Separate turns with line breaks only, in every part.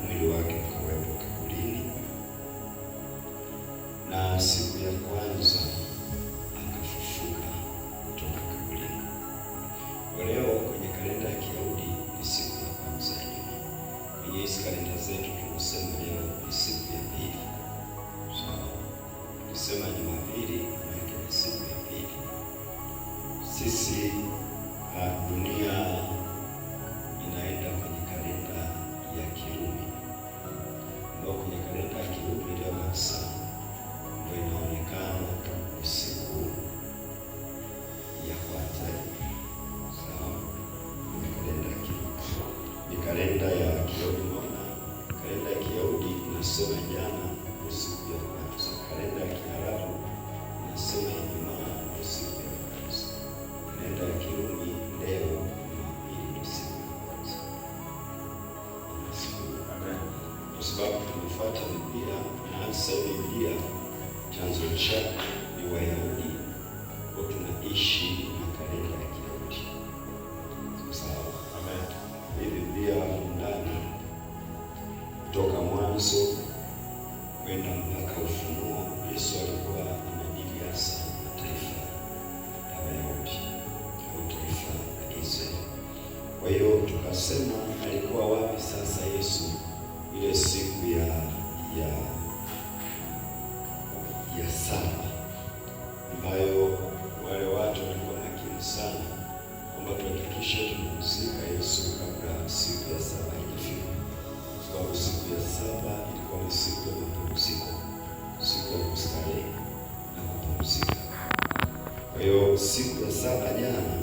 mwili wake ukawekwa kaburini, na siku ya kwanza akafufuka kutoka kaburini. Leo kwenye kalenda ya Kiyahudi ni siku ya kwanza ya juma. Kwenye hizi kalenda zetu tunasema leo ni siku ya pili. Sawa? Tukisema Jumapili maana ni siku ya pili. Sisi dunia inaenda kwenye kalenda ya Kirumi. Ndio kwenye kalenda ya Kirumi leo kabisa ndio inaonekana ni siku ya kwanza. Sawa? Kwenye kalenda ya Kirumi. Ni kalenda ya Kiyahudi. Kalenda ya Kiyahudi inasema jana ni siku ya kwanza. Kalenda ya Kiarabu inasema Ijumaa ni siku ya kwanza. Kalenda ya Kirumi leo Jumapili ni siku ya kwanza. Kwa sababu tunafuata Biblia, na hasa Biblia chanzo chake ni Wayahudi, kwa tunaishi na kalenda ya Kiyahudi. Sawa? Amen. Hii Biblia ndani kutoka Mwanzo kwenda mpaka Ufunuo, Yesu alikuwa anadili hasa na taifa la Wayahudi au taifa la Israeli. Kwa hiyo tukasema alikuwa wapi sasa Yesu ile siku ya saba, ambayo wale watu walikuwa makini sana kwamba tuhakikishe tunamzika Yesu kabla siku ya saba haijafika, sababu siku ya saba ilikuwa ni siku ya mapumziko, siku ya kustarehe na kupumzika. Kwa hiyo siku ya saba jana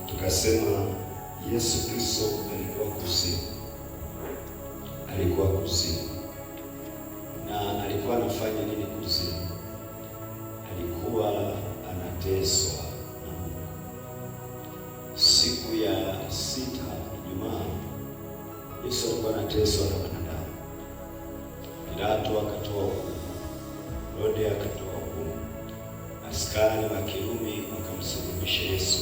tukasema Yesu Kristo alikuwa kuzimu. Na alikuwa anafanya nini kuzimu? Alikuwa anateswa na Mungu. Siku ya sita Ijumaa, Yesu alikuwa anateswa na wanadamu. Pilato akatoa hukumu, Herode akatoa hukumu, askari wa Kirumi wakamsulubisha Yesu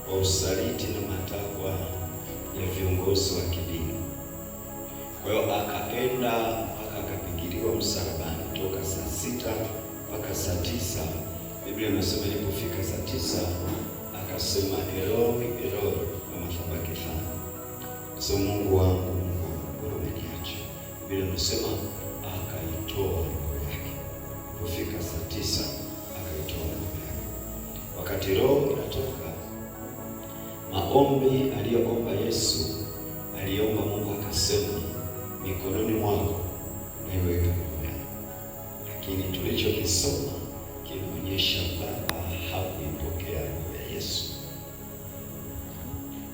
kwa usaliti na matakwa ya viongozi wa kidini. Kwa hiyo akaenda mpaka akapigiliwa msalabani toka saa 6 mpaka saa 9. Biblia inasema ilipofika saa 9 akasema Eloi Eloi lama sabakthani, so Mungu wangu mbona umeniacha? Biblia inasema akaitoa roho yake. Ilipofika saa 9 akaitoa roho yake. Wakati roho inatoka, maombi aliyoomba Yesu, aliomba Mungu akasema mikononi mwako naiweka roho yangu. Lakini tulichokisoma kinaonyesha Baba hakuipokea roho ya Yesu.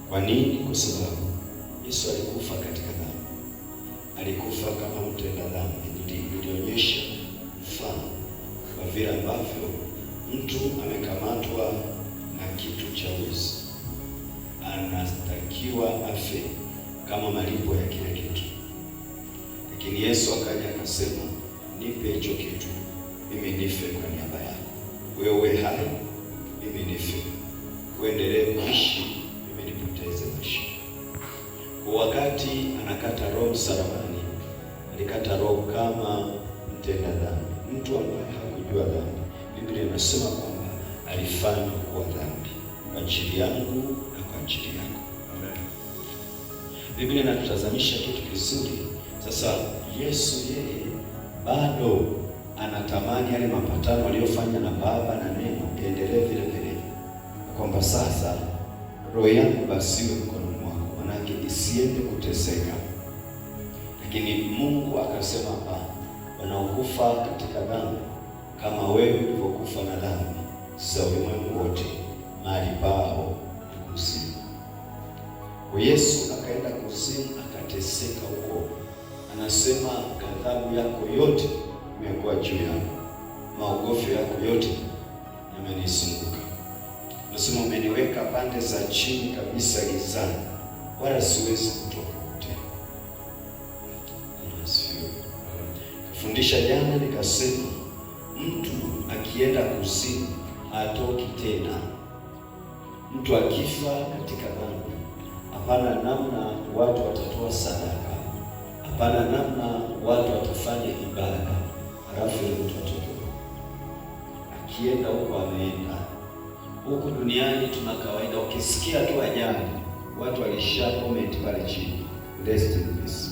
Kwa nini? Kwa sababu Yesu alikufa katika dhambi, alikufa kama mtenda dhambi. Nilionyesha mfano wa vile ambavyo mtu amekamatwa na kitu cha wizi, anatakiwa afe kama malipo ya kile kitu. Lakini Yesu akaja akasema, nipe hicho kitu, mimi nife kwa niaba yako. Wewe hai, mimi nife. Uendelee kuishi, mimi nipoteze maisha. Kwa wakati anakata roho msalabani, alikata roho kama mtenda dhambi, mtu ambaye hakujua dhambi. Biblia inasema kwamba alifanywa kuwa dhambi kwa ajili yangu na kwa ajili yako. Amen. Biblia inatutazamisha kitu kizuri. Sasa Yesu yeye bado anatamani yale mapatano aliyofanya na Baba na Neno endelee vile vile, kwamba sasa roho yangu basi iwe mkononi mwako, manake isiende kuteseka. Lakini Mungu akasema hapana, wanaokufa katika dhambi kama wewe ulivyokufa na dhambi za ulimwengu wote, mahali pao ni kuzimu. Kwa Yesu akaenda kuzimu, akateseka huko. Anasema ghadhabu yako yote imekuwa juu yangu, maogofyo yako yote yamenizunguka. Anasema umeniweka pande za chini kabisa gizani, wala siwezi kutoka tena. Fundisha jana nikasema mtu akienda kuzimu hatoki tena. Mtu akifa katika dhambi, hapana namna watu watatoa sadaka, Hapana namna watu watafanya ibada halafu ile mtu atoke akienda huko. Ameenda huku duniani, tuna kawaida, ukisikia tu ajali watu walisha comment pale chini, rest in peace.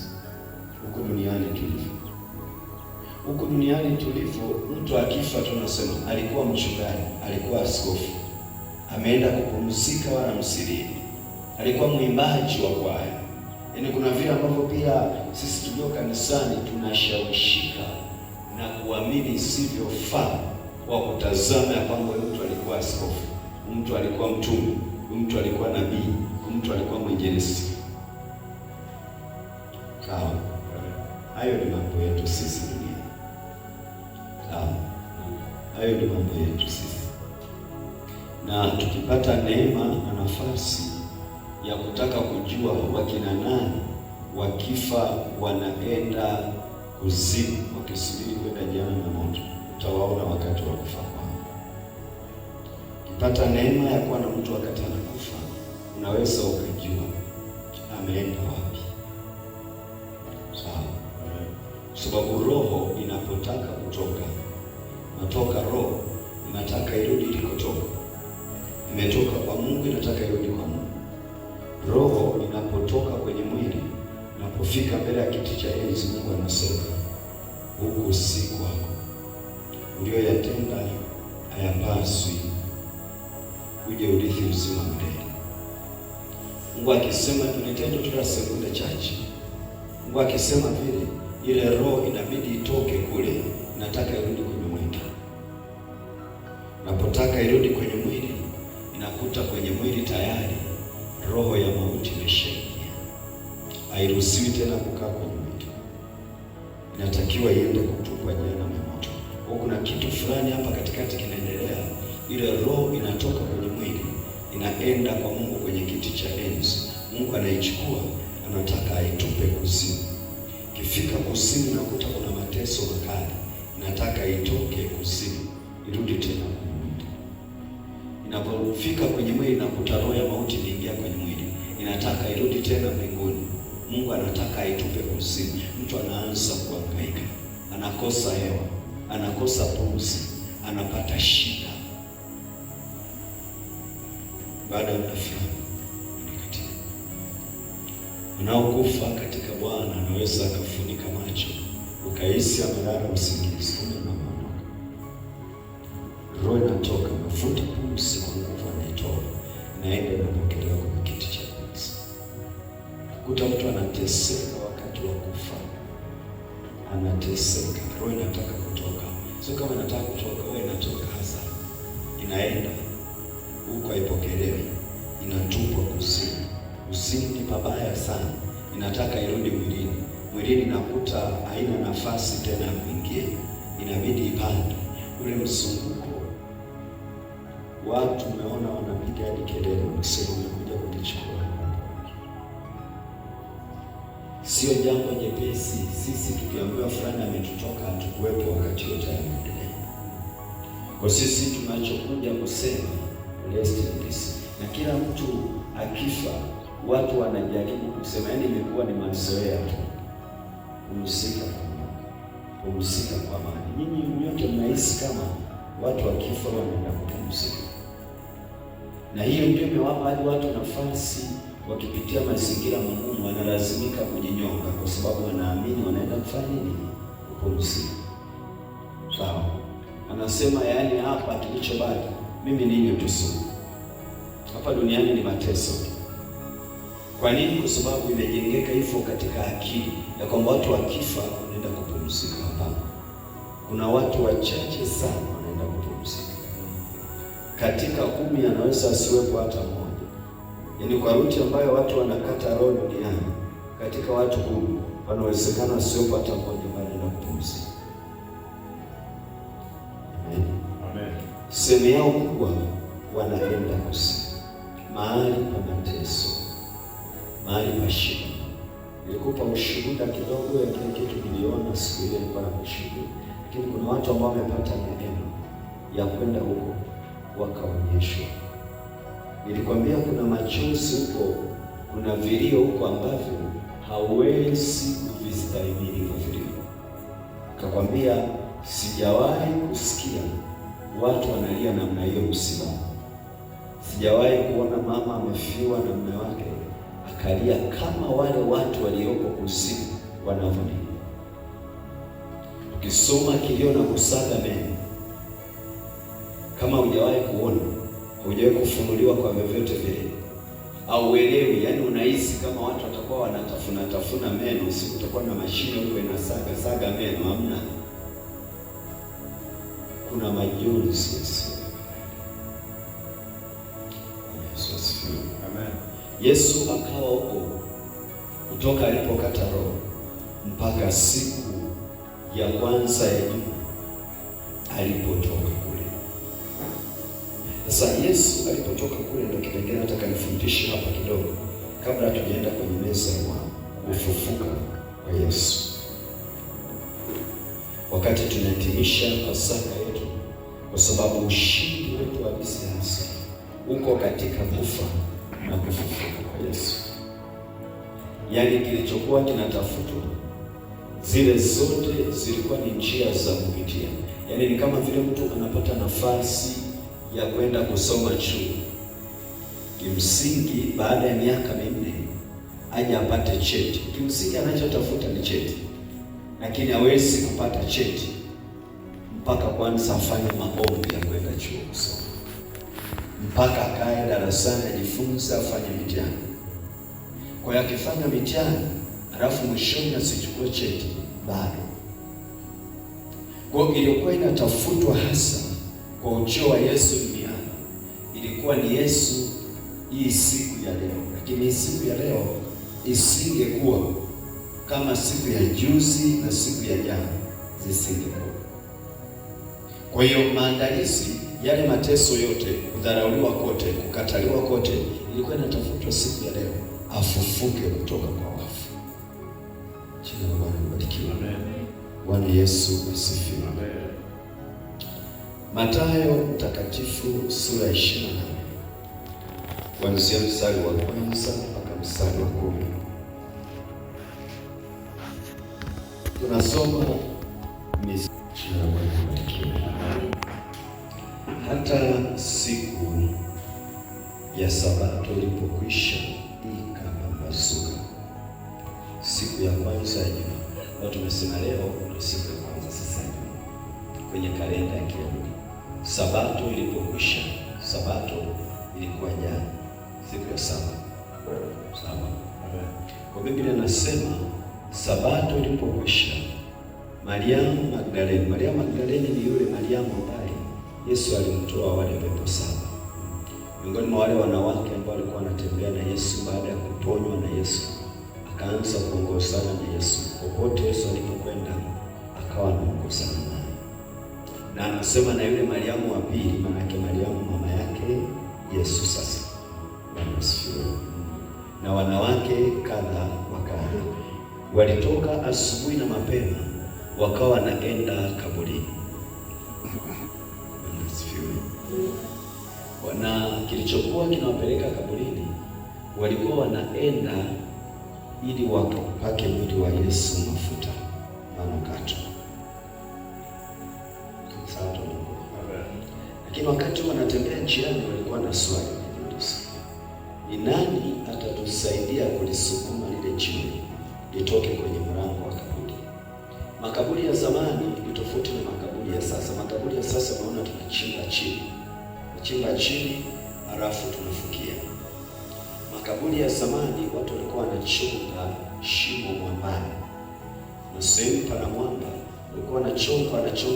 Huku duniani tulivyo, mtu akifa tunasema alikuwa mchungaji, alikuwa askofu, ameenda kupumzika, wala msilie, alikuwa mwimbaji wa kwaya. Yaani kuna vile ambavyo pia sisi tulio kanisani tunashawishika na kuamini isivyofaa kwa kutazama ya kwamba mtu alikuwa askofu, mtu alikuwa mtume, mtu alikuwa nabii, mtu alikuwa mwinjilisti. Sawa? Hayo ni mambo yetu sisi dunia. Sawa? Hayo ni mambo yetu sisi. Na tukipata neema na nafasi ya kutaka kujua wakina nani wakifa wanaenda kuzimu, wakisubiri kwenda jehanamu na moto, utawaona wakati wa kufa kwao. Ukipata neema ya kuwa na mtu wakati anakufa, unaweza ukajua ameenda wapi. Sawa? Sababu roho inapotaka kutoka, natoka roho inataka irudi ilikotoka. Imetoka kwa Mungu, inataka irudi kwa Mungu. Roho inapotoka kwenye mwili, inapofika mbele ya kiti cha enzi, Mungu anasema huku si kwako, ulioyatenda hayapaswi uje urithi uzima milele. Mungu akisema tunitendo tuna sekunde chache, Mungu akisema vile, ile roho inabidi itoke kule, nataka irudi kwenye mwili. Napotaka irudi kwenye mwili, inakuta kwenye mwili tayari roho ya mauti imeshaingia, hairuhusiwi tena kukaa kwenye mwili, inatakiwa iende kutupwa jehanamu ya moto. Kwa kuna kitu fulani hapa katikati kinaendelea. Ile roho inatoka kwenye mwili, inaenda kwa Mungu kwenye kiti cha enzi. Mungu anaichukua, anataka aitupe kuzimu. Ikifika kuzimu, nakuta kuna mateso makali, inataka itoke kuzimu, irudi tena kwenye mwili. Inapofika kwenye mwili, nakuta roho ya mauti inaingia kwenye mwili, inataka irudi tena mbinguni. Mungu anataka aitupe kuzimu. Mtu anaanza kuhangaika, anakosa hewa, anakosa pumzi, anapata shida. Baada ya muda fulani katika unaokufa katika Bwana anaweza akafunika macho, ukahisi amelala usingizi, kumbe unaondoka. Roho inatoka, mafuta pumzi kwa nguvu anaitoa, naenda inapokelewa kwa kiti cha enzi. Kuta mtu anateseka wakati wa kufa, anateseka, roho inataka kutoka. Sio kama inataka kutoka, wewe inatoka hasa, inaenda huko, haipokelewi, inatupwa kuzimu. Kuzimu ni pabaya sana, inataka irudi mwilini. Mwilini nakuta haina nafasi tena ya kuingia, inabidi ipande ule mzunguko. Watu umeona wanapiga hadi kelele, wakisema umekuja kunichukua. Sio jambo jepesi. Sisi tukiambiwa fulani ametutoka, hatukuwepo wakati yote yanaendelea. Kwa sisi tunachokuja kusema rest in peace. Na kila mtu akifa, watu wanajaribu kusema, yaani imekuwa ni mazoea tu, pumzika kwa amani. Nyinyi nyote mnahisi kama watu wakifa wanaenda kupumzika, na hiyo ndio imewapa hadi watu nafasi, wakipitia mazingira magumu wanalazimika kujinyonga, kwa sababu wanaamini wanaenda kufanya nini? Kupumzika. Sawa? Anasema yaani hapa kilichobaki mimi ninyi tu sumu. Hapa duniani ni mateso. Kwa nini? Kwa sababu imejengeka hivyo katika akili ya kwamba watu wakifa wanaenda kupumzika. Hapana. Kuna watu wachache sana wanaenda kupumzika. Katika 10 anaweza asiwepo hata mmoja. Yaani kwa ruti ambayo watu wanakata roho duniani, katika watu 10 wanawezekana asiwepo hata mmoja wanaenda kupumzika. Amen. Sehemu yao kubwa wanaenda kuzimu, mahali pa mateso, mahali pa shida. Nilikupa ushuhuda kidogo ya kile kitu niliona siku ile nilikuwa na kushuhudia, lakini kuna watu ambao wamepata neema ya kwenda huko wakaonyeshwa. Nilikwambia kuna machozi huko, kuna vilio huko ambavyo hawezi kuvistahimili hivyo vilio. Akakwambia, sijawahi kusikia watu wanalia namna hiyo msiba. Sijawahi kuona mama amefiwa na mume wake akalia kama wale watu walioko kuzimu wanavyolia. Ukisoma kilio na kusaga meno, kama hujawahi kuona, hujawahi kufunuliwa kwa vyovyote vile, au uelewi, yani unahisi kama watu watakuwa wanatafuna meno, si utakuwa na mashine huko inasaga meno, hamna. Kuna majonzi yasiyo. Yesu asifiwe. Amen. Yesu akawa huko kutoka alipokata roho mpaka siku ya kwanza ya juma alipotoka kule. Sasa Yesu alipotoka kule, ndio kipengele nataka nifundishe hapa kidogo kabla tujaenda kwenye meza ya kufufuka kwa Yesu. Wakati tunahitimisha Pasaka yetu, kwa sababu ushindi wetu wa hasa uko katika kufa na kufufuka kwa Yesu. Yaani kilichokuwa kinatafutwa, zile zote zilikuwa ni njia za kupitia. Yaani ni kama vile mtu anapata nafasi ya kwenda kusoma chuo. Kimsingi baada ya miaka 4 aje apate cheti. Kimsingi anachotafuta ni cheti, lakini hawezi kupata cheti mpaka kwanza afanye maombi ya kwenda chuo kusoma, mpaka akae darasani ajifunze, afanye mitihani. Kwa hiyo akifanya mitihani alafu mwishoni asichukue cheti bado. Kwa hiyo ilikuwa inatafutwa hasa kwa ujio wa Yesu duniani, ilikuwa ni Yesu hii siku ya leo, lakini hii siku ya leo isingekuwa kama siku ya juzi na siku ya jana zisingekuwa. Kwa hiyo maandalizi, yale mateso yote, kudharauliwa kote, kukataliwa kote, ilikuwa inatafutwa siku ya leo afufuke kutoka kwa wafu. Jina la Bwana libarikiwe. Amen. Bwana Yesu asifiwe. Amen. Mathayo mtakatifu sura 28 kuanzia mstari wa kwanza mpaka mstari wa 10. Tunasoma jina la Bwana libarikiwe. Hata siku ya Sabato ilipokwisha ikapambazuka, siku ya kwanza ya juma. Ndio tumesema leo ndio siku ya kwanza sasa kwenye kalenda ya Kiyahudi. Sabato ilipokwisha, Sabato ilikuwa jana, siku ya saba. Sawa. Kwa Biblia inasema Sabato ilipokwisha, Mariamu Magdalene. Mariamu Magdalene ni yule Mariamu ambaye Yesu alimtoa wale pepo 7. Miongoni mwa wale wanawake ambao walikuwa wanatembea na Yesu baada ya kuponywa na Yesu, akaanza kuongozana na Yesu. Popote Yesu alipokwenda akawa anaongozana naye. Na anasema na yule Mariamu wa pili, maana yake Mariamu mama yake Yesu. Sasa Bwana asifiwe. Na wanawake kadha wakadha walitoka asubuhi na mapema, wakawa wanaenda kaburini. Bwana asifiwe. Wana kilichokuwa kinawapeleka kaburini, walikuwa wanaenda ili wakapake mwili wa Yesu mafuta manukato. Lakini wakati wanatembea njiani, walikuwa na swali, ni nani atatusaidia kulisukuma lile jiwe litoke kwenye mlango wa kaburi? Makaburi ya zamani ni tofauti na makaburi ya sasa. Makaburi ya sasa naona tunachimba chini halafu tunafukia. Makaburi ya zamani watu walikuwa wanachonga shimo mwambani, na sehemu pana mwamba walikuwa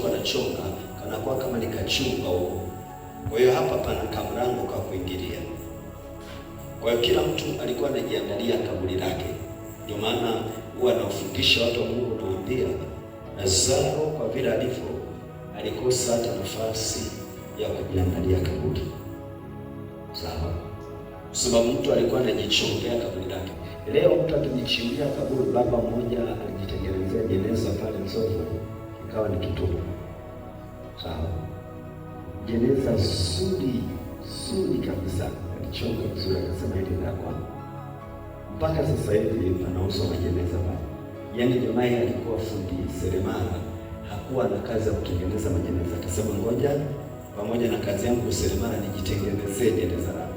wanachonga kanakuwa kama ni kachumba huko. Kwa hiyo hapa pana kamlango ka kuingilia. Kwa hiyo kila mtu alikuwa anajiandalia kaburi lake. Ndio maana huwa anafundisha watu wa Mungu, naambia Lazaro kwa vile alivyo alikosa hata nafasi ya kujiandalia kaburi. Sawa? Kwa sababu mtu alikuwa anajichongea kaburi lake. Leo mtu akijichimbia kaburi, baba mmoja alijitengenezea jeneza pale Nzovu, ikawa ni kitubu. Sawa? Jeneza zuri kabisa, alichonga vizuri, akasema hili la kwangu. mpaka sasa hivi panauzwa majeneza pale. Yaani jamaa yeye alikuwa fundi seremala, hakuwa na kazi ya kutengeneza majeneza. Akasema ngoja pamoja na kazi yangu seremala nijitengenezee jeneza langu.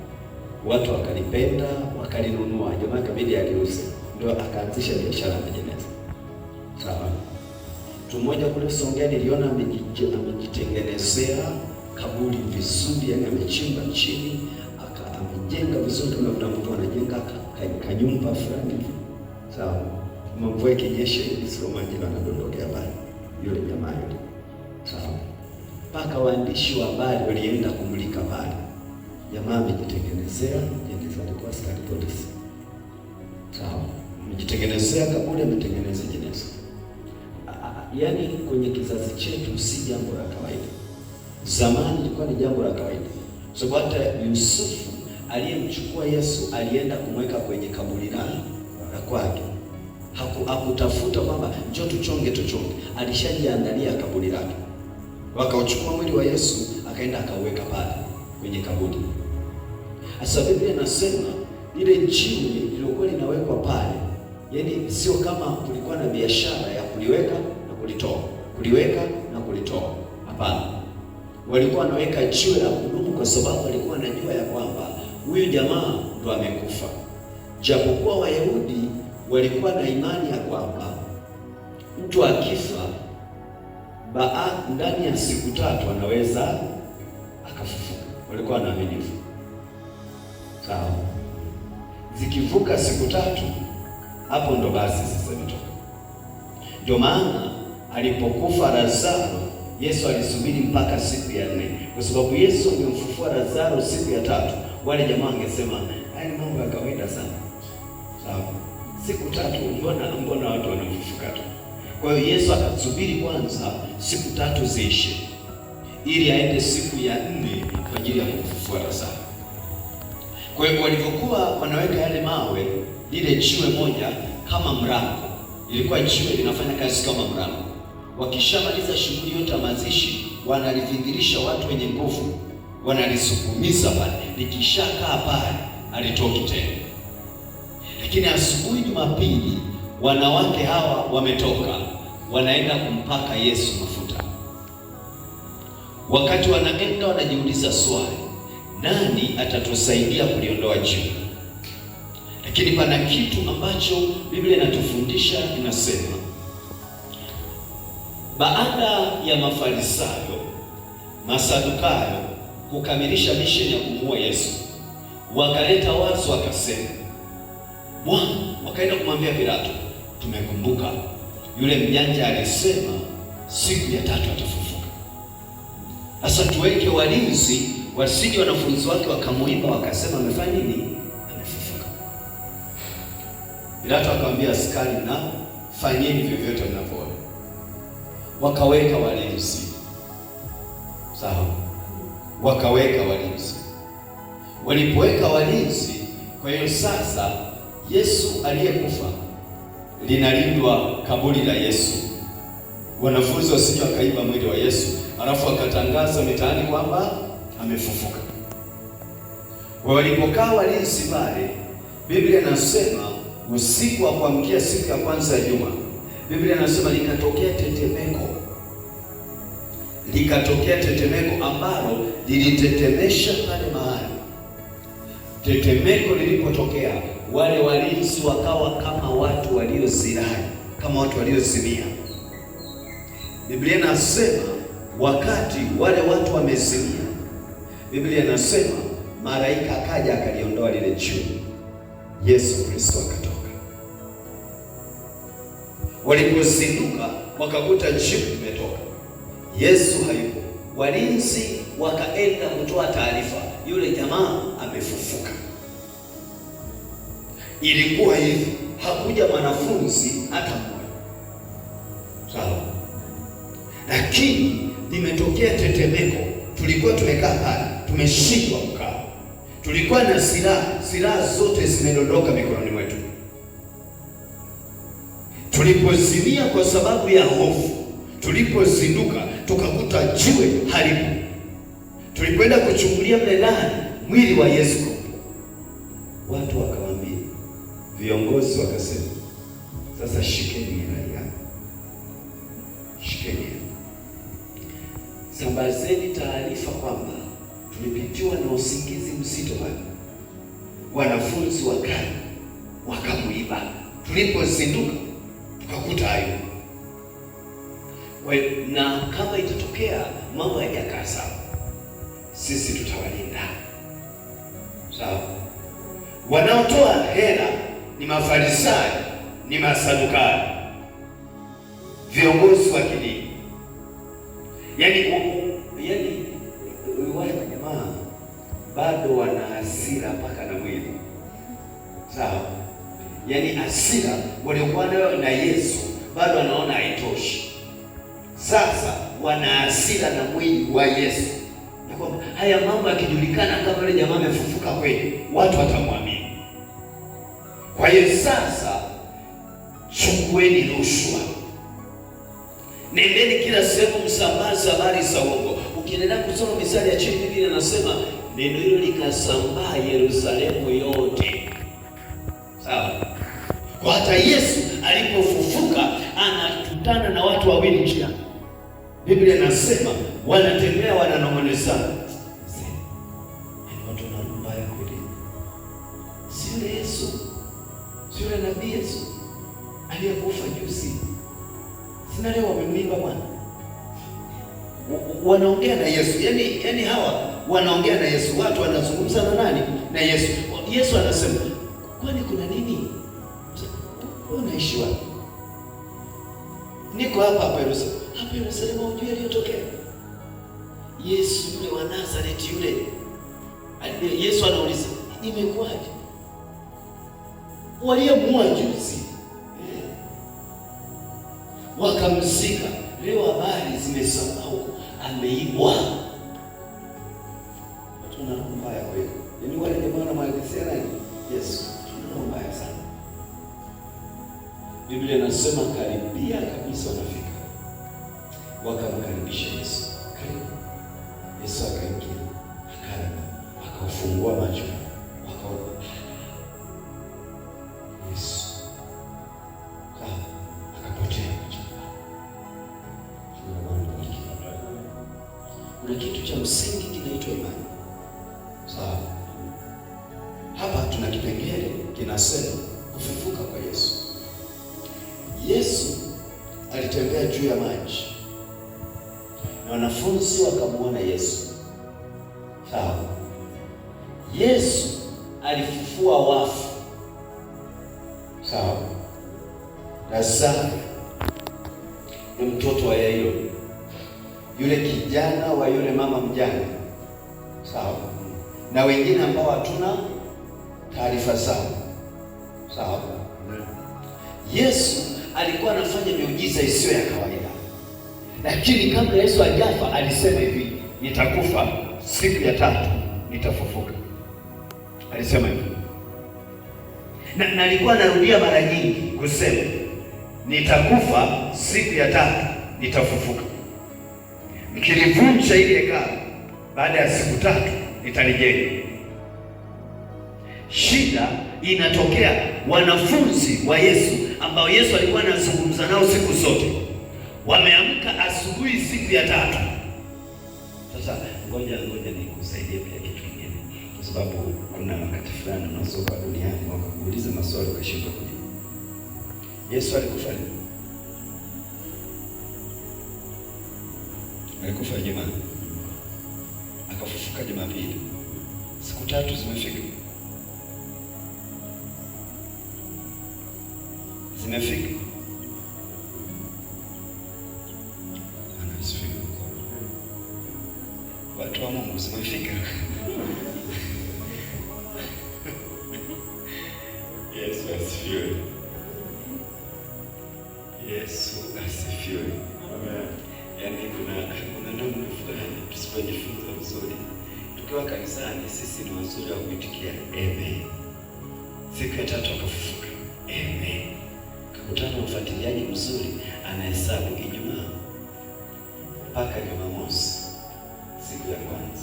Watu wakalipenda, wakalinunua. Jamaa kabidi aliuze. Ndio akaanzisha biashara ya majeneza. Sawa. Mtu mmoja kule Songea niliona amejitengenezea kaburi vizuri, yani amechimba chini, amejenga vizuri kama kuna mtu anajenga kanyumba fulani. Sawa. Mvua ikinyesha hivi sio maji yanadondokea pale. Yule jamaa yule. Sawa. Mpaka waandishi wa habari walienda kumulika pale. Jamaa amejitengenezea jeneza, alikuwa askari polisi. Sawa. Amejitengenezea kaburi, ametengeneza jeneza. Yaani kwenye kizazi chetu si jambo la kawaida. Zamani ilikuwa ni jambo la kawaida. Sababu hata Yusufu aliyemchukua Yesu alienda kumweka kwenye kaburi la kwake. Hakutafuta kwamba njoo tuchonge. Alishajiandalia kaburi lake. Wakauchukua mwili wa Yesu akaenda akauweka pale kwenye kaburi. Sasa Biblia inasema ile jiwe lilikuwa linawekwa pale. Yaani sio kama kulikuwa na biashara ya kuliweka na kulitoa. Kuliweka na kulitoa. Hapana. Walikuwa wanaweka jiwe la kudumu kwa sababu walikuwa wanajua ya kwamba huyu jamaa ndo amekufa. Japokuwa Wayahudi walikuwa na imani ya kwamba mtu akifa ndani ya siku 3 anaweza akafufuka. Walikuwa wanaamini hivyo. Sawa. Zikivuka siku 3 hapo ndo basi sasa imetoka. Ndio maana alipokufa Lazaro, Yesu alisubiri mpaka siku ya 4. Kwa sababu Yesu angemfufua Lazaro siku ya 3, wale jamaa wangesema haya ni mambo ya kawaida sana. Sawa. Siku 3 mbona watu wanafufuka tu? Kwa hiyo Yesu akasubiri kwanza siku 3 ziishe ili aende siku ya 4 kwa ajili ya kufufua Lazaro. Kwa hiyo walivyokuwa wanaweka yale mawe, lile jiwe moja kama mlango. Ilikuwa jiwe linafanya kazi kama mlango. Wakishamaliza shughuli yote ya mazishi, wanalivingirisha watu wenye nguvu, wanalisukumiza pale. Likishakaa pale, alitoki tena. Lakini asubuhi Jumapili, wanawake hawa wametoka, wanaenda kumpaka Yesu mafuta. Wakati wanaenda wanajiuliza swali, nani atatusaidia kuliondoa jiwe? Lakini pana kitu ambacho Biblia inatufundisha, inasema baada ya Mafarisayo, Masadukayo kukamilisha misheni ya kumuua Yesu, wakaleta wazo wakasema, Bwana, wakaenda kumwambia Pilato, tumekumbuka yule mjanja alisema siku ya 3 atafufuka. Sasa tuweke walinzi wasije wanafunzi wake wakamuiba wakasema amefanya nini? Amefufuka. Pilato akamwambia askari, na fanyeni vyovyote mnavyoona. Wakaweka walinzi. Sawa. Wakaweka walinzi. Walipoweka walinzi, kwa hiyo sasa Yesu aliyekufa linalindwa kaburi la Yesu. Wanafunzi wasije wakaiba mwili wa Yesu, alafu akatangaza mitaani kwamba amefufuka. Walipokaa walinzi pale, Biblia inasema usiku wa kuamkia siku ya kwanza ya juma, Biblia inasema likatokea tetemeko ambalo lilitetemesha pale mahali. Tetemeko lilipotokea, wale walinzi wakawa kama watu waliozirai, kama watu waliozimia. Biblia inasema wakati wale watu wamezimia, Biblia inasema malaika akaja akaliondoa lile jiwe. Yesu Kristo akatoka. Walipozinduka wakakuta jiwe limetoka. Yesu hayupo. Walinzi wakaenda kutoa taarifa, yule jamaa amefufuka. Ilikuwa hivi, hakuja mwanafunzi hata mmoja. Sawa. Lakini limetokea tetemeko. Tulikuwa tumekaa pale, tumeshindwa kukaa. Tulikuwa na silaha zote zimedondoka mikononi mwetu. Tulipozimia kwa sababu ya hofu, tulipozinduka tukakuta jiwe halipo. Tulikwenda kuchungulia mle ndani mwili wa Yesu. Watu wakamwambia, Viongozi wakasema, sasa shikeni hela, shikeni, sambazeni taarifa kwamba tulipitiwa na usingizi mzito bwana. Wanafunzi wakamuiba. Tulipozinduka tukakuta hayo. Na kama itatokea mambo hayajakaa sawa, sisi tutawalinda. Sawa? Wanaotoa hela ni Mafarisayo, ni Masadukayo, viongozi wa kidini. Yaani wale jamaa bado wana hasira mpaka na mwili. Sawa? Yaani hasira waliokuwa nayo na Yesu bado wanaona haitoshi. Sasa wana hasira na mwili wa Yesu. Na kwamba haya mambo yakijulikana kama yule jamaa amefufuka kweli, watu watamwamini. Kwa hiyo sasa chukueni rushwa. Nendeni kila sehemu msambaze habari za uongo. Ukiendelea kusoma mistari ya chini, Biblia inasema neno hilo likasambaa Yerusalemu yote. Sawa? Kwa hata Yesu alipofufuka anakutana na watu wawili njiani. Biblia inasema wanatembea wananong'onezana. Watu wana mbaya kweli. Si yule Yesu, si yule nabii Yesu aliyekufa juzi. Sina leo wamemwimba Bwana. Wanaongea na Yesu. Yaani hawa wanaongea na Yesu. Watu wanazungumza na nani? Na Yesu. Yesu anasema, kwani kuna nini? Unaishi wapi? Niko hapa Yerusalemu. Hapa Yerusalemu hujui aliyotokea? Yesu yule wa Nazareti yule. Yesu anauliza, imekuwaje? Waliamua juzi. Wakamzika. Leo habari zimesambaa huko, ameibwa. Watu wana roho mbaya kweli. Yaani wale jamaa wanamwelezea nani? Yesu. Tuna roho mbaya sana. Biblia inasema karibia kabisa wanafika. Wakamkaribisha Yesu. Karibu. Yesu akaingia. Akafungua macho. Yesu. Akapotea macho. Kuna kitu cha msingi kinaitwa imani. Sawa? Hapa tuna kipengele kinasema kufufuka kwa Yesu. Yesu alitembea juu ya maji na wanafunzi wakamuona Yesu. Sawa? Yesu alifufua wafu. Sawa? Lazaro ni mtoto wa Yairo, yule kijana wa yule mama mjane. Sawa? Na wengine ambao hatuna taarifa zao. Sawa? Yesu alikuwa anafanya miujiza isiyo ya kawaida. Lakini kabla Yesu hajafa alisema hivi, nitakufa siku ya tatu nitafufuka. Alisema hivi. Na alikuwa anarudia mara nyingi kusema nitakufa siku ya tatu nitafufuka. Nikilivunja ile hekalu baada ya siku tatu nitalijenga. Shida inatokea wanafunzi wa Yesu ambao Yesu alikuwa anazungumza nao siku zote. Wameamka asubuhi siku ya tatu. Sasa ngoja nikusaidie pia kitu kingine. Kwa sababu kuna wakati fulani unasoka duniani wakakuuliza maswali ukashindwa kujibu. Yesu alikufa lini? Alikufa Ijumaa. Akafufuka Jumapili. Siku tatu zimefika. Zimefika. Anasifiwa. Watu wa Mungu zimefika. Yesu asifiwe. Yesu asifiwe. Amen. Yaani kuna namna fulani tusipojifunza vizuri. Tukiwa kanisani sisi ni wazuri wa kuitikia amen. Siku ya tatu akafufuka. Amen. Kakutana mfuatiliaji mzuri anahesabu Ijumaa mpaka Jumamosi siku ya kwanza.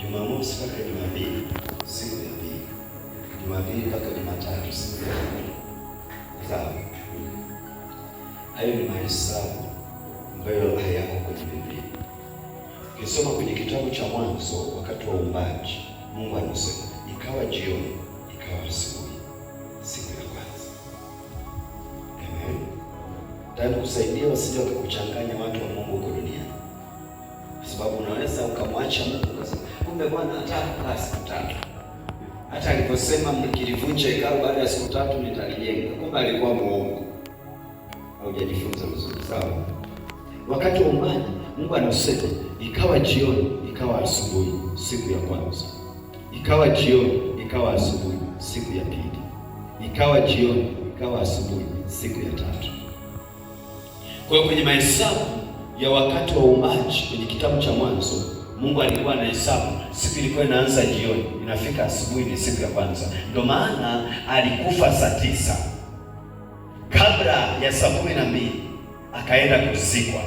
Jumamosi mpaka Jumapili siku ya pili. Jumapili mpaka Jumatatu. Sawa. Hayo ni mahesabu ambayo hayako kwenye Biblia. Ukisoma kwenye kitabu cha Mwanzo, wakati wa uumbaji, Mungu anasema ikawa jioni, ikawa asubuhi, siku ya kwanza. Amen. Tayari kusaidia wasije wakakuchanganya watu wa Mungu huko duniani. Kwa sababu unaweza ukamwacha Mungu ukasema, kumbe Bwana hataka siku tatu. Hata aliposema mkilivunja hekalu baada ya siku tatu nitalijenga, kumbe alikuwa muongo. Haujajifunza vizuri, sawa? Wakati wa uumbaji Mungu anasema ikawa jioni, ikawa asubuhi, siku ya kwanza. Ikawa jioni, ikawa asubuhi, siku ya pili. Ikawa jioni, ikawa asubuhi, siku ya tatu. Kwa hiyo kwenye mahesabu ya wakati wa uumbaji kwenye kitabu cha Mwanzo, Mungu alikuwa anahesabu siku ilikuwa inaanza jioni, inafika asubuhi, ni siku ya kwanza. Ndio maana alikufa saa 9 kabla ya saa 12 akaenda kuzikwa.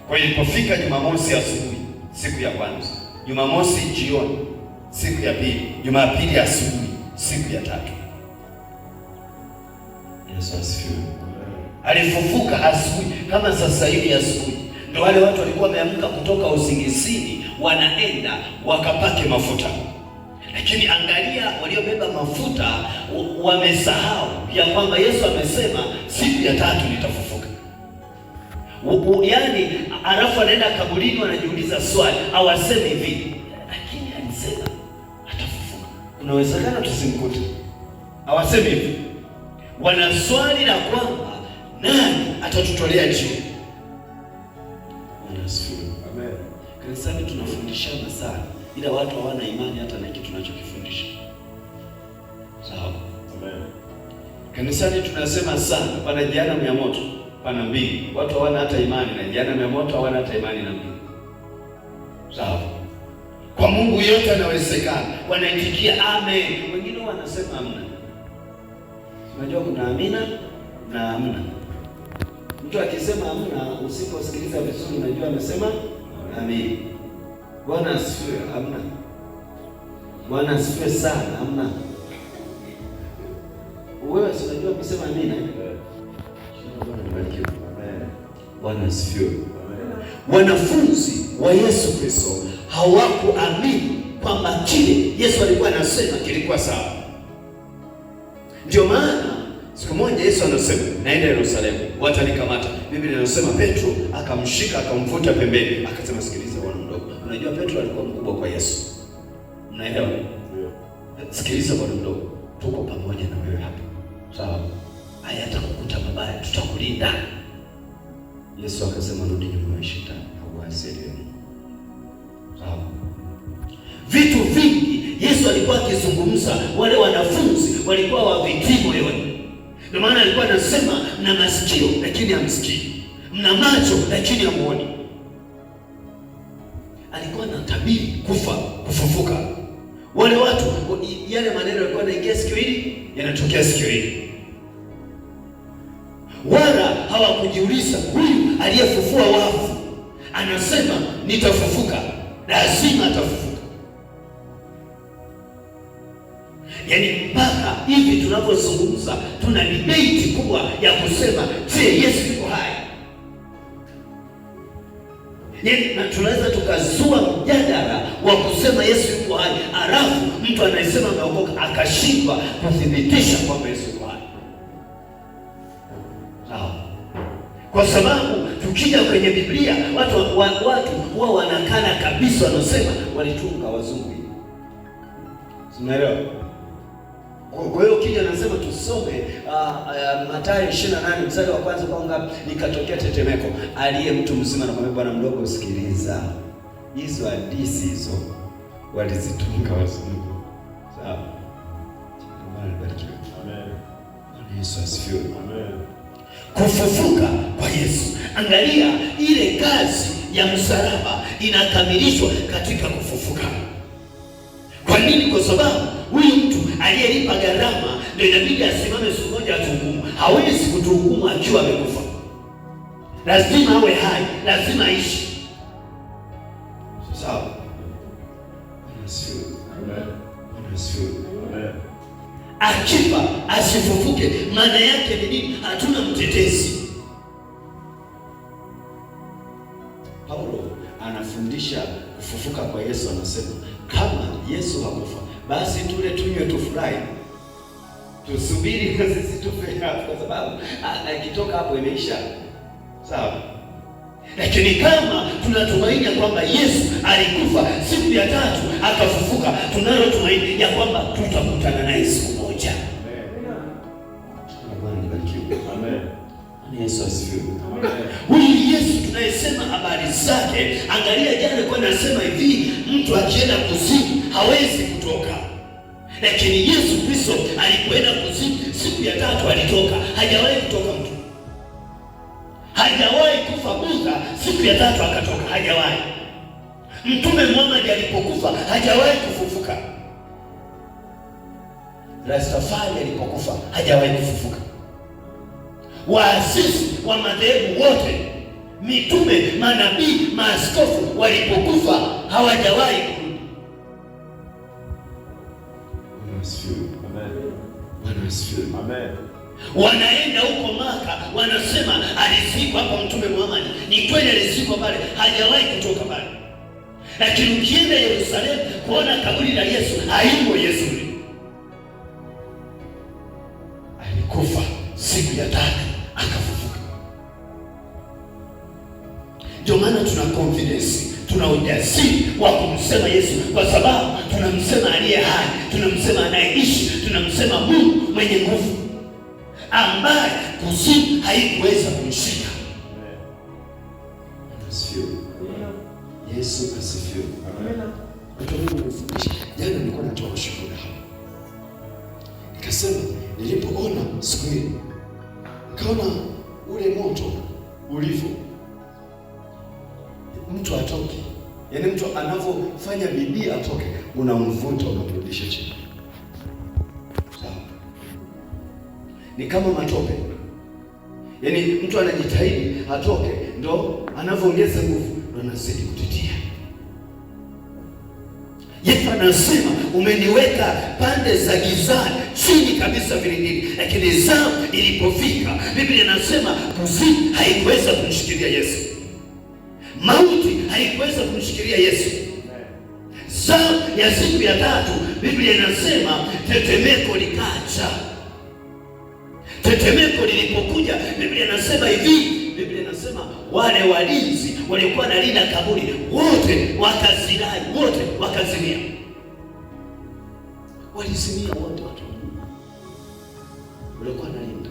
Kwa hiyo ilipofika Jumamosi asubuhi, siku ya kwanza, Jumamosi jioni, siku ya pili, Jumapili asubuhi, siku ya tatu. Yesu asifiwe. Alifufuka asubuhi kama sasa hivi asubuhi. Ndio wale watu walikuwa wameamka kutoka usingizini, wanaenda wakapake mafuta. Lakini angalia, waliobeba mafuta wamesahau ya kwamba Yesu amesema siku ya tatu nitafufuka. Yaani alafu anaenda kaburini, wanajiuliza swali, hawasemi hivi, lakini alisema atafufuka, unawezekana tusimkute. Hawasemi hivi. Wana swali la kwamba nani atatutolea jibu. Amen. Kanisani tunafundishana sana, ila watu hawana imani hata na kitu tunachokifundisha. Sawa? Amen. Kanisani tunasema sana, pana jehanamu ya moto, pana mbili. Watu hawana hata imani na jehanamu ya moto, hawana hata imani na mbili. Sawa? Kwa Mungu yote yanawezekana. Wanaitikia amen. Wengine wanasema amna. Unajua kuna amina na amna. Mtu akisema amna, usiposikiliza vizuri unajua amesema amen. Bwana asifiwe. Amna. Bwana asifiwe sana. Amna. Wewe unajua ukisema amina. Bwana asifiwe. Wanafunzi wa Yesu Kristo hawakuamini kwamba kile Yesu alikuwa anasema kilikuwa sawa. Ndio maana siku moja Yesu anasema naenda Yerusalemu, watanikamata. Biblia inasema Petro akamshika akamvuta pembeni, akasema sikiliza bwana mdogo. Unajua Petro alikuwa mkubwa kwa Yesu. Unaelewa? Sikiliza bwana mdogo, tuko pamoja na wewe hapa. Sawa? Haya atakukuta mabaya, tutakulinda. Yesu akasema rudi nyuma ya shetani, hauwasili. Sawa? Vitu vingi Yesu alikuwa akizungumza, wale wanafunzi walikuwa wavitii moyoni. Ndio maana alikuwa anasema mna masikio lakini hamsikii, mna macho lakini hamuoni. Alikuwa anatabiri kufa, kufufuka. Wale watu yale maneno yalikuwa yanaingia sikio hili, yanatokea sikio hili. Wala hawakujiuliza huyu aliyefufua wafu anasema nitafufuka, lazima atafufuka. Yaani mpaka hivi tunapozungumza tuna debate kubwa ya kusema je, Yesu yuko hai? Yaani na tunaweza tukazua mjadala wa kusema Yesu yuko hai, alafu mtu anayesema ameokoka akashindwa kuthibitisha kwamba Yesu yuko hai. Sawa? Kwa sababu tukija kwenye Biblia watu huwa wanakana kabisa, wanasema walitunga wazungu. Unaelewa? Kwa hiyo kija anasema tusome Mathayo 28 mstari wa kwanza kwamba nikatokea tetemeko. Aliye mtu mzima na kumwambia bwana mdogo, sikiliza. Hizo hadithi hizo walizitunga wazungu. Sawa? Bwana bariki. Amen. Bwana Yesu asifiwe. Amen. Kufufuka kwa Yesu. Angalia ile kazi ya msalaba inakamilishwa katika kufufuka. Kwa nini? Kwa sababu huyu mtu aliyelipa gharama ndio inabidi asimame siku moja atuhukumu. Hawezi kutuhukumu akiwa amekufa. Lazima awe hai, lazima aishi. Sawa? Amen. Amen. akifa asifufuke, maana yake ni nini? Hatuna mtetezi. Paulo anafundisha kufufuka kwa Yesu, anasema kama Yesu hakufa, basi tule tunywe tufurahi, tusubiri na sisi tufe, kwa sababu akitoka hapo imeisha. Sawa? Lakini kama tunatumaini ya kwamba Yesu alikufa siku ya tatu akafufuka, tunalo tumaini ya kwamba tutakutana naye siku moja. Amen. Yesu asifiwe. Huyu Yesu tunayesema habari zake, angalia jana kwa nasema hivi, mtu akienda kuzimu hawezi kutoka. Lakini Yesu Kristo alipoenda kuzimu siku ya tatu alitoka. Hajawahi kutoka mtu. Hajawahi kufa Budha siku ya tatu akatoka, hajawahi. Mtume Muhammad alipokufa hajawahi kufufuka. Rastafari alipokufa hajawahi kufufuka. Waasisi wa madhehebu wote, mitume, manabii, maaskofu walipokufa hawajawahi kurudi. Amen. Wanaenda huko Maka, wanasema alizikwa hapa Mtume Muhammad. Ni kweli alizikwa pale, hajawahi kutoka pale. Lakini ukienda Yerusalemu kuona kaburi la Yesu, hayumo Yesu. Alikufa siku ya tatu akafufuka. Ndio maana tuna confidence, tuna ujasiri wa kumsema Yesu, kwa sababu tunamsema aliye hai, tunamsema anayeishi, tunamsema Mungu mwenye nguvu ambaye kuzimu haikuweza kumshika. Asifiwe. Yesu asifiwe. Jana nilikuwa natoa ushuhuda hapa, nikasema nilipoona siku ile, nikaona ule moto ulivyo, mtu atoke, yaani mtu anavyofanya bidii atoke, unamvuta unamrudisha chini. Sawa? Ni kama matope, yaani mtu anajitahidi atoke, ndo anavyoongeza nguvu, ndo anazidi kutitia. Yesu anasema umeniweka pande za gizani, chini kabisa vilindini. Lakini zamu ilipofika, Biblia inasema kuzimu haikuweza kumshikilia Yesu, mauti haikuweza kumshikilia Yesu. Zamu ya siku ya tatu, Biblia inasema tetemeko likaja. Tetemeko lilipokuja, Biblia inasema hivi, Biblia inasema wale walinzi waliokuwa wanalinda kaburi wote wakazirai, wote wakazimia. Walizimia wote, watu walikuwa wanalinda.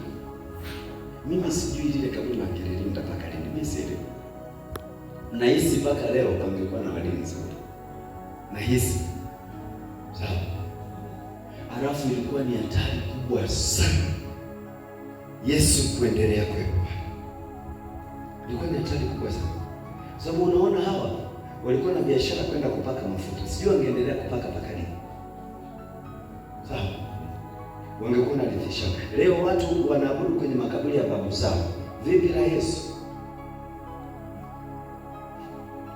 Mimi sijui ile kaburi na kilinda mpaka lini, mimi sielewi. Nahisi mpaka leo kangekuwa na walinzi. Nahisi. Sawa. Alafu ilikuwa ni hatari kubwa sana Yesu kuendelea kwepo. Ilikuwa ni hatari kubwa sana. Sababu unaona hawa walikuwa na biashara kwenda kupaka mafuta. Sijui wangeendelea kupaka mpaka lini. Sawa. Wangekuwa na rithisha. Leo watu wanaabudu kwenye makaburi ya babu zao. Vipi la Yesu?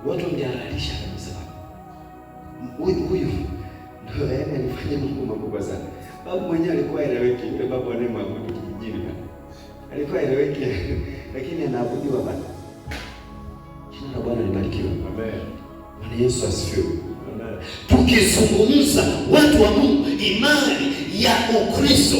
Watu wangehalalisha kabisa. Huyu ndio alifanya mambo makubwa sana. Babu mwenyewe alikuwa eleweki, yule babu anayemwabudu kijijini bana. Alikuwa eleweki, lakini anaabudiwa bana. Jina la Bwana libarikiwe. Amen. Bwana Yesu asifiwe. Amen. Tukizungumza watu wa Mungu, imani ya Ukristo,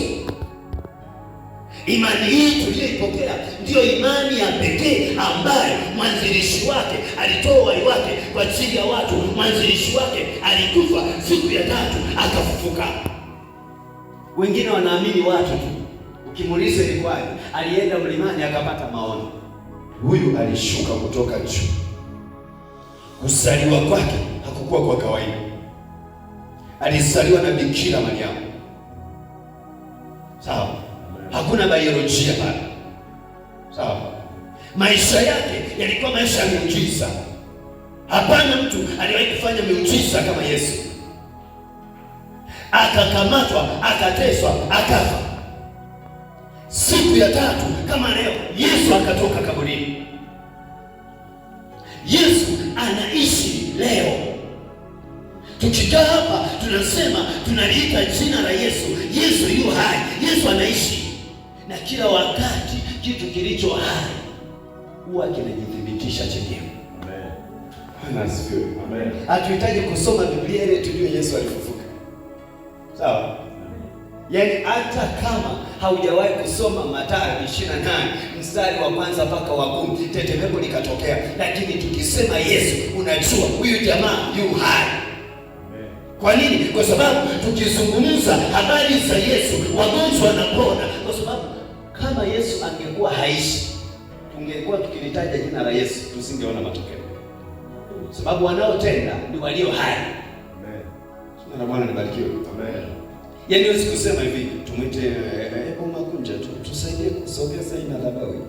imani hii tuliyoipokea ndio imani ya pekee ambayo mwanzilishi wake alitoa uhai wake kwa ajili ya watu. Mwanzilishi wake alikufa siku ya tatu akafufuka. Wengine wanaamini watu tu. Ukimuuliza ni kwani, alienda mlimani akapata maono. Huyu alishuka kutoka juu. Kuzaliwa kwake hakukuwa kwa kawaida. Alizaliwa na Bikira Mariamu. Sawa? Hakuna biolojia pale. Sawa? Maisha yake yalikuwa maisha ya miujiza. Hapana mtu aliwahi kufanya miujiza kama Yesu. Akakamatwa, akateswa, akafa. Siku ya tatu kama leo Yesu akatoka kaburini. Yesu anaishi leo. Tukikaa hapa tunasema tunaliita jina la Yesu. Yesu yu hai, Yesu anaishi, na kila wakati kitu kilicho hai huwa kinajithibitisha chenyewe. Amen. Hatuhitaji kusoma Biblia ile tujue Yesu alifufuka. Sawa? Yaani hata kama haujawahi kusoma Mathayo 28 mstari wa kwanza mpaka wa 10, tetemeko likatokea, lakini tukisema Yesu, unajua huyu jamaa yu hai. Kwa nini? Kwa sababu tukizungumza habari za Yesu, wagonjwa wanapona. Kwa sababu kama Yesu angekuwa haishi, tungekuwa tukilitaja jina la Yesu tusingeona matokeo. Sababu wanaotenda ni walio hai. Amen. Jina la Bwana libarikiwe. Amen. Yaani wewe kusema hivi, tumwite Makunja tusaidie kusogeza ina madhabahu.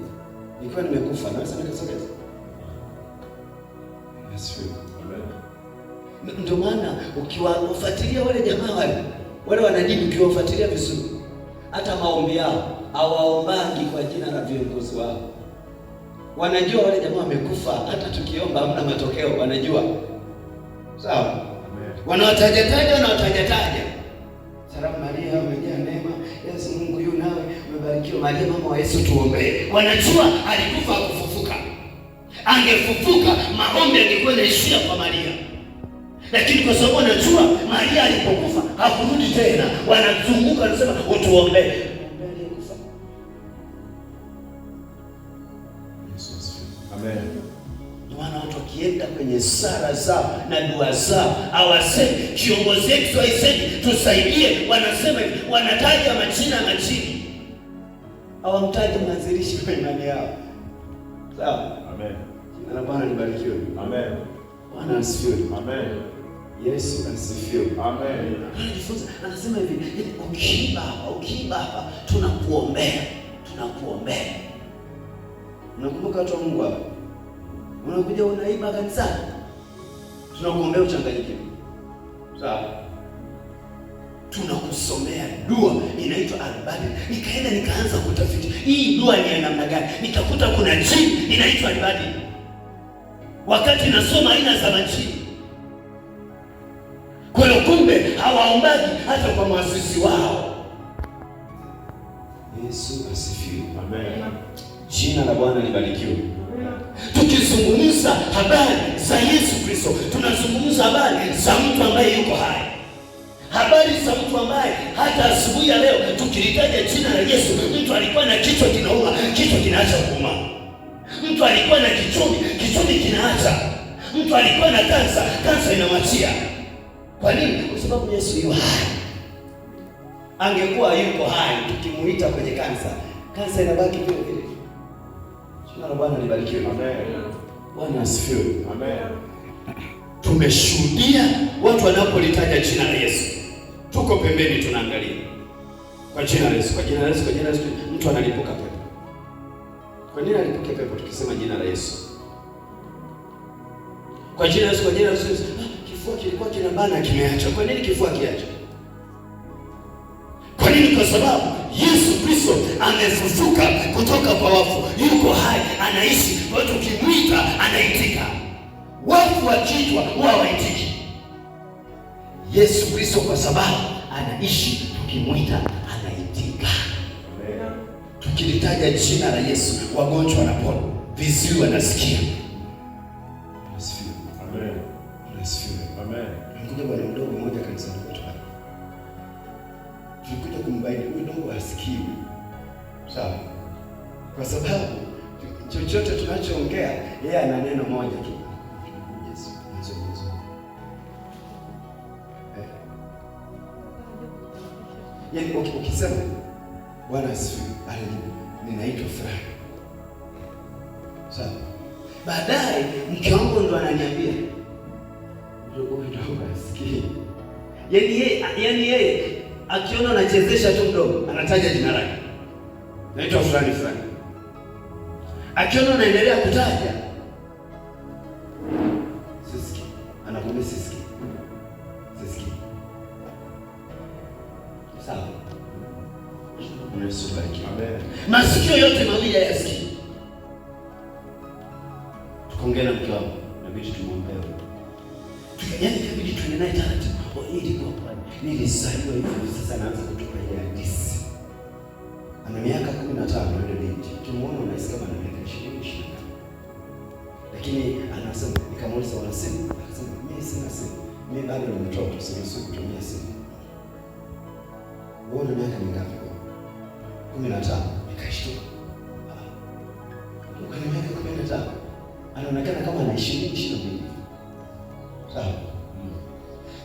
Nikiwa nimekufa naweza nikasogeza. Yes. Amen. Ndio maana ukiwafuatilia wale jamaa wale wanadini, ukiwafuatilia vizuri, hata maombi yao hawaombangi kwa jina la viongozi wao. Wanajua wale jamaa wamekufa, hata tukiomba hamna matokeo, wanajua. Sawa? Amen. Wanawataja Salamu Maria, umejaa neema, Yesu Mungu yu nawe, umebarikiwa Maria mama wa Yesu, tuombee. Wanajua alikufa kufufuka. Angefufuka, maombi angekuwa yanaishia kwa Maria. Lakini kwa sababu wanajua Maria alipokufa hakurudi tena, wanazunguka wanasema utuombee. Amen. Wana watu wakienda kwenye sala zao na dua zao, hawasemi kiongozi wetu aisemi tusaidie, wanasema hivi, wanataja majina majini. Hawamtaji mwanzilishi wa imani yao. Sawa? Amen. Jina la Bwana libarikiwe. Amen. Bwana asifiwe. Amen. Yesu asifiwe. Amen. Anajifunza, anasema hivi, ukiiba hapa tunakuombea. Unakumbuka watu wa Mungu hapa? Unakuja unaiba kanisani, tunakuombea uchanganyikiwe. Sawa? Tunakusomea dua inaitwa Al-Badr. Nikaenda nikaanza kutafiti hii dua ni ya namna gani, nikakuta kuna jini inaitwa Al-Badr. Wakati nasoma aina za majini, kwa hiyo kumbe hawaombaji hata kwa muasisi wao. Yesu asifiwe. Amen. Jina la Bwana libarikiwe. Tukizungumza habari za Yesu Kristo, tunazungumza habari za mtu ambaye yuko hai, habari za mtu ambaye hata asubuhi ya leo tukilitaja jina la Yesu, mtu alikuwa na kichwa kinauma, kichwa kinaacha kuuma. Mtu alikuwa na kichumi kinaacha. Mtu alikuwa na kansa inamwachia. Kwa nini? Kwa sababu Yesu yu hai. Angekuwa yuko hai, tukimuita kwenye kansa inabaki vile vile. Jina la Bwana libarikiwe. Amen. Bwana asifiwe. Amen. Tumeshuhudia watu wanapolitaja jina la Yesu, tuko pembeni tunaangalia. Kwa jina la Yesu, mtu analipuka pepo. Kwa nini alipuke pepo tukisema jina la Yesu? Kwa jina la Yesu, kifua kilikuwa kinabana kimeacha. Kwa nini kifua kiacha? Kwa nini? Kwa sababu Yesu Kristo amefufuka kutoka kwa wafu, yuko hai, anaishi. Kwa hiyo tukimwita anaitika. Wafu wakiitwa huwa waitiki. Yesu Kristo kwa sababu anaishi, tukimwita anaitika. Tukilitaja jina la Yesu, wagonjwa wanapona, viziwi wanasikia. Asifiwe. Amen. Asifiwe. Amen. Nikuja bwana mdogo mmoja kanisani kwetu hapa. Tulikuja kumbaini huyu ndogo asikiwi. Sawa? Kwa sababu chochote tunachoongea yeye ana neno moja tu. Yesu. Yaani ukisema Bwana asifiwe, ninaitwa fulani. Sawa? Baadaye mke wangu ndo ananiambia ndogo asikii. Yaani yeye akiona anachezesha tu mdogo, anataja jina lake. Naitwa fulani. Akiona anaendelea kutaja, sisiki. Anakuambia sisiki. Sawa? Yesu bariki. Amen. Masikio yote mawili hayasikii. Tukaongea na mke wangu, inabidi tumwombee. Yaani ikabidi tuende naye taratibu. Hii ilikuwa pwani. Nilizaliwa hivi sasa naanza kutoka ile hadithi. Ana miaka 15 yule binti. Tumuona unahisi kama ana miaka 20. Lakini anasema, nikamuuliza una simu? Akasema mimi sina simu. Mimi bado ni mtoto, siwezi kutumia simu. Wewe una miaka mingapi? 15. Nikashtuka. Uko na miaka 15. Anaonekana kama ana 22. Sawa.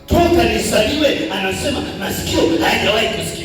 Toka nizaliwe anasema masikio hayajawahi kusikia.